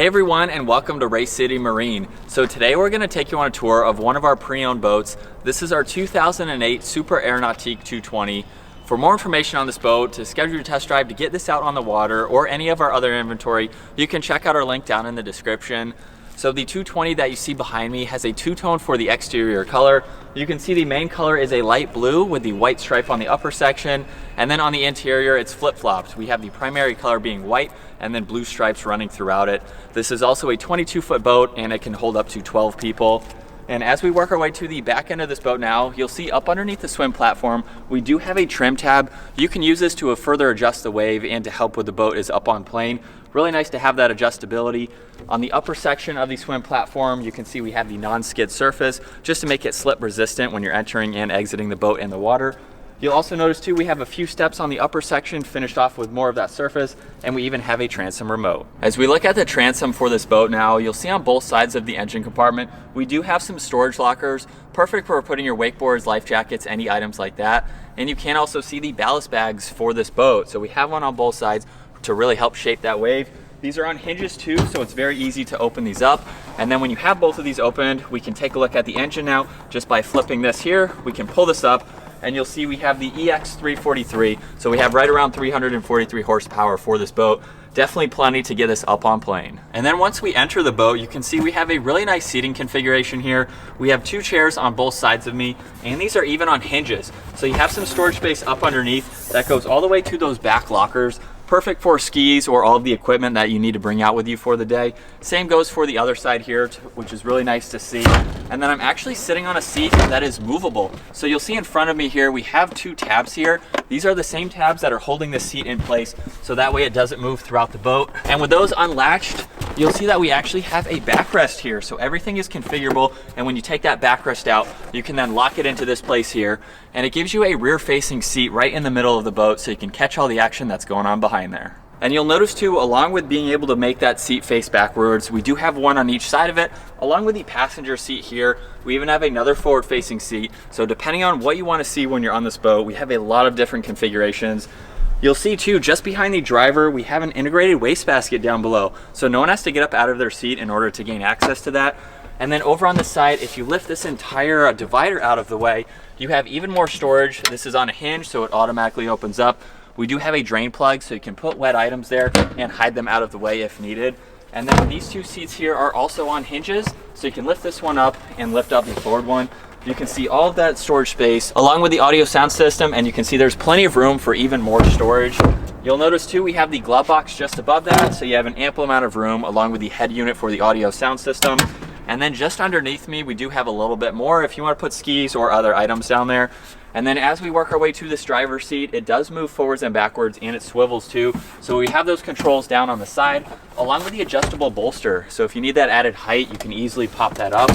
Hey everyone, and welcome to Race City Marine. So today we're going to take you on a tour of one of our pre-owned boats. This is our 2008 Super Air Nautique 220. For more information on this boat, to schedule your test drive, to get this out on the water, or any of our other inventory, you can check out our link down in the description. So the 220 that you see behind me has a two-tone for the exterior color. You can see the main color is a light blue with the white stripe on the upper section, and then on the interior it's flip-flopped. We have the primary color being white and then blue stripes running throughout it. This is also a 22-foot boat and it can hold up to 12 people. And as we work our way to the back end of this boat now, you'll see up underneath the swim platform, we do have a trim tab. You can use this to further adjust the wave and to help with the boat is up on plane. Really nice to have that adjustability. On the upper section of the swim platform, you can see we have the non-skid surface just to make it slip resistant when you're entering and exiting the boat in the water. You'll also notice too, we have a few steps on the upper section finished off with more of that surface, and we even have a transom remote. As we look at the transom for this boat now, you'll see on both sides of the engine compartment, we do have some storage lockers, perfect for putting your wakeboards, life jackets, any items like that. And you can also see the ballast bags for this boat. So we have one on both sides to really help shape that wave. These are on hinges too, so it's very easy to open these up. And then when you have both of these opened, we can take a look at the engine now. Just by flipping this here, we can pull this up, and you'll see we have the EX343. So we have right around 343 horsepower for this boat. Definitely plenty to get this up on plane. And then once we enter the boat, you can see we have a really nice seating configuration here. We have two chairs on both sides of me, and these are even on hinges. So you have some storage space up underneath that goes all the way to those back lockers. Perfect for skis or all of the equipment that you need to bring out with you for the day. Same goes for the other side here, which is really nice to see. And then I'm actually sitting on a seat that is movable. So you'll see in front of me here, we have two tabs here. These are the same tabs that are holding the seat in place, so that way it doesn't move throughout the boat. And with those unlatched, you'll see that we actually have a backrest here. So everything is configurable, and when you take that backrest out, you can then lock it into this place here, and it gives you a rear-facing seat right in the middle of the boat so you can catch all the action that's going on behind there. And you'll notice too, along with being able to make that seat face backwards, we do have one on each side of it. Along with the passenger seat here, we even have another forward-facing seat. So depending on what you want to see when you're on this boat, we have a lot of different configurations. You'll see too, just behind the driver, we have an integrated wastebasket down below. So no one has to get up out of their seat in order to gain access to that. And then over on the side, if you lift this entire divider out of the way, you have even more storage. This is on a hinge, so it automatically opens up. We do have a drain plug, so you can put wet items there and hide them out of the way if needed. And then these two seats here are also on hinges, so you can lift this one up and lift up the forward one. You can see all of that storage space along with the audio sound system, and you can see there's plenty of room for even more storage. You'll notice too, we have the glove box just above that, so you have an ample amount of room along with the head unit for the audio sound system. And then just underneath me, we do have a little bit more if you want to put skis or other items down there. And then as we work our way to this driver's seat, it does move forwards and backwards, and it swivels too. So we have those controls down on the side, along with the adjustable bolster. So if you need that added height, you can easily pop that up.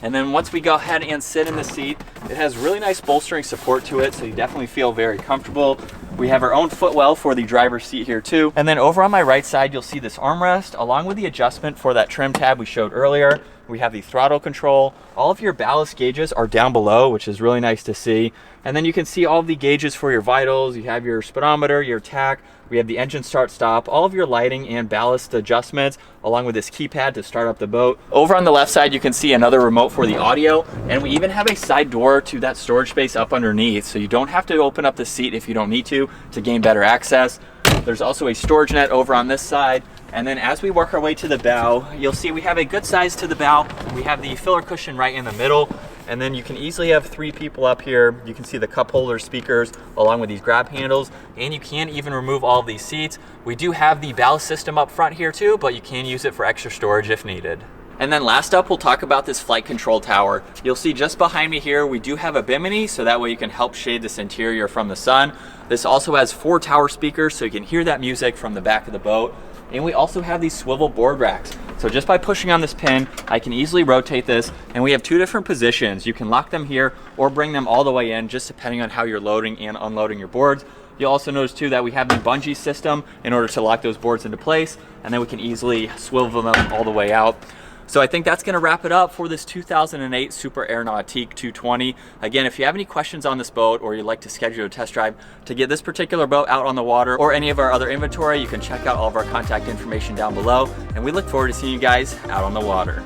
And then once we go ahead and sit in the seat, it has really nice bolstering support to it, so you definitely feel very comfortable. We have our own footwell for the driver's seat here too. And then over on my right side, you'll see this armrest, along with the adjustment for that trim tab we showed earlier. We have the throttle control. All of your ballast gauges are down below, which is really nice to see. And then you can see all of the gauges for your vitals. You have your speedometer, your tach. We have the engine start stop, all of your lighting and ballast adjustments, along with this keypad to start up the boat. Over on the left side, you can see another remote for the audio, and we even have a side door to that storage space up underneath, so you don't have to open up the seat if you don't need to gain better access. There's also a storage net over on this side. And then as we work our way to the bow, you'll see we have a good size to the bow. We have the filler cushion right in the middle, and then you can easily have 3 people up here. You can see the cup holder speakers along with these grab handles, and you can even remove all of these seats. We do have the ballast system up front here too, but you can use it for extra storage if needed. And then last up, we'll talk about this flight control tower. You'll see just behind me here, we do have a bimini, so that way you can help shade this interior from the sun. This also has 4 tower speakers, so you can hear that music from the back of the boat. And we also have these swivel board racks. So just by pushing on this pin, I can easily rotate this, and we have 2 different positions. You can lock them here or bring them all the way in, just depending on how you're loading and unloading your boards. You'll also notice too that we have the bungee system in order to lock those boards into place, and then we can easily swivel them all the way out. So I think that's gonna wrap it up for this 2008 Super Air Nautique 220. Again, if you have any questions on this boat or you'd like to schedule a test drive to get this particular boat out on the water or any of our other inventory, you can check out all of our contact information down below. And we look forward to seeing you guys out on the water.